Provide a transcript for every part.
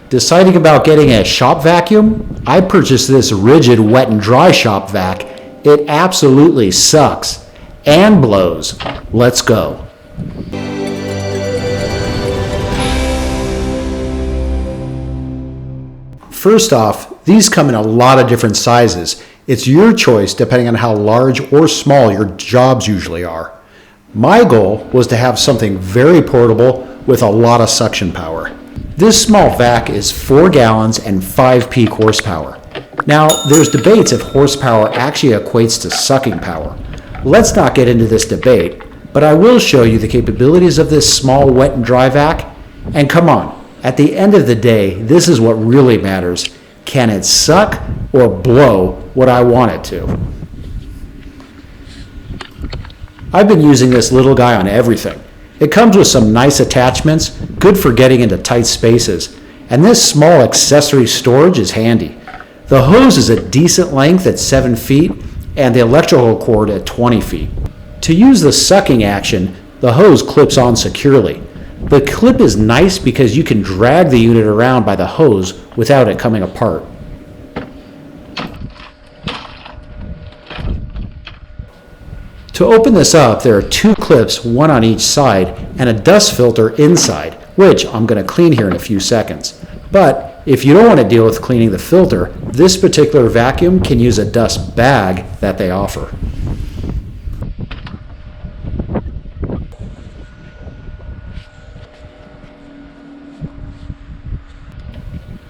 Deciding about getting a shop vacuum? I purchased this Rigid Wet and Dry Shop Vac. It absolutely sucks and blows. Let's go. First off, these come in a lot of different sizes. It's your choice depending on how large or small your jobs usually are. My goal was to have something very portable with a lot of suction power. This small vac is 4 gallons and 5 peak horsepower. Now, there's debates if horsepower actually equates to sucking power. Let's not get into this debate, but I will show you the capabilities of this small wet and dry vac. And come on, at the end of the day, this is what really matters. Can it suck or blow what I want it to? I've been using this little guy on everything. It comes with some nice attachments, good for getting into tight spaces, and this small accessory storage is handy. The hose is a decent length at 7 feet and the electrical cord at 20 feet. To use the sucking action, the hose clips on securely. The clip is nice because you can drag the unit around by the hose without it coming apart. To open this up, there are 2 clips, one on each side, and a dust filter inside, which I'm going to clean here in a few seconds. But if you don't want to deal with cleaning the filter, this particular vacuum can use a dust bag that they offer.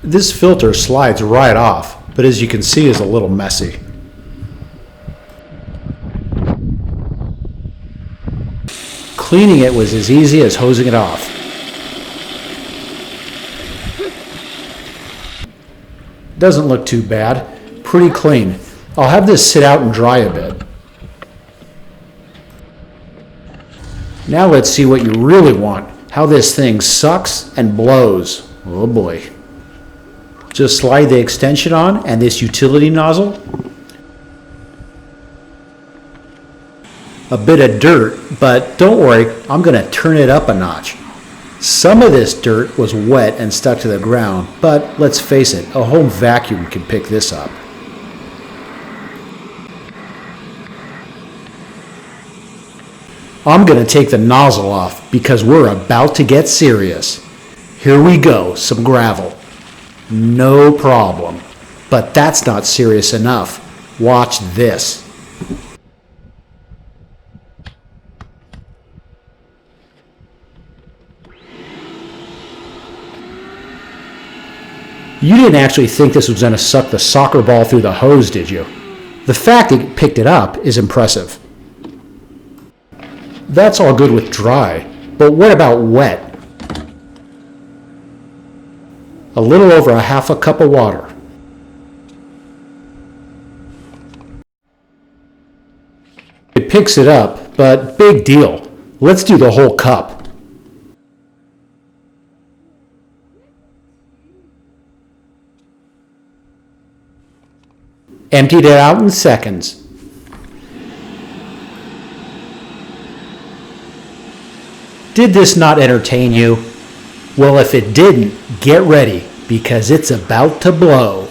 This filter slides right off, but as you can see is a little messy. Cleaning it was as easy as hosing it off. Doesn't look too bad. Pretty clean. I'll have this sit out and dry a bit. Now let's see what you really want. How this thing sucks and blows. Oh boy. Just slide the extension on and this utility nozzle. A bit of dirt, but don't worry, I'm going to turn it up a notch. Some of this dirt was wet and stuck to the ground, but let's face it, a home vacuum can pick this up. I'm going to take the nozzle off because we're about to get serious. Here we go, some gravel. No problem. But that's not serious enough. Watch this. You didn't actually think this was going to suck the soccer ball through the hose, did you? The fact it picked it up is impressive. That's all good with dry, but what about wet? A little over a half a cup of water. It picks it up, but big deal. Let's do the whole cup. Emptied it out in seconds. Did this not entertain you? Well, if it didn't, get ready, because it's about to blow.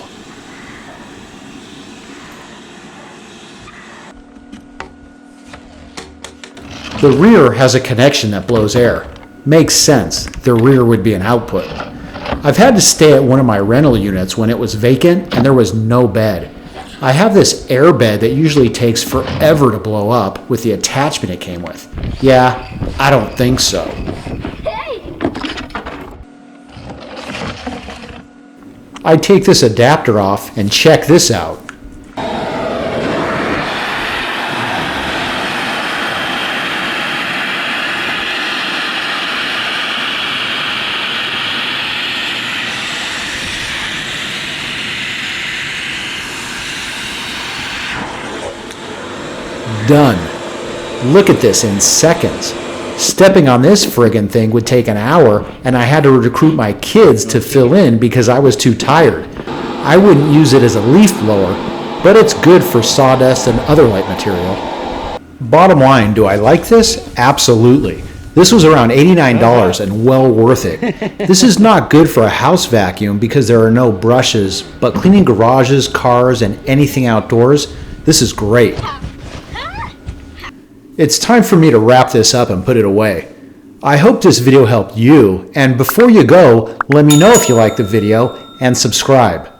The rear has a connection that blows air. Makes sense, the rear would be an output. I've had to stay at one of my rental units when it was vacant and there was no bed. I have this air bed that usually takes forever to blow up with the attachment it came with. Yeah, I don't think so. I take this adapter off and check this out. Done. Look at this in seconds. Stepping on this friggin' thing would take an hour, and I had to recruit my kids to fill in because I was too tired. I wouldn't use it as a leaf blower, but it's good for sawdust and other light material. Bottom line, do I like this? Absolutely. This was around $89 and well worth it. This is not good for a house vacuum because there are no brushes, but cleaning garages, cars, and anything outdoors, this is great. It's time for me to wrap this up and put it away. I hope this video helped you, and before you go, let me know if you liked the video and subscribe.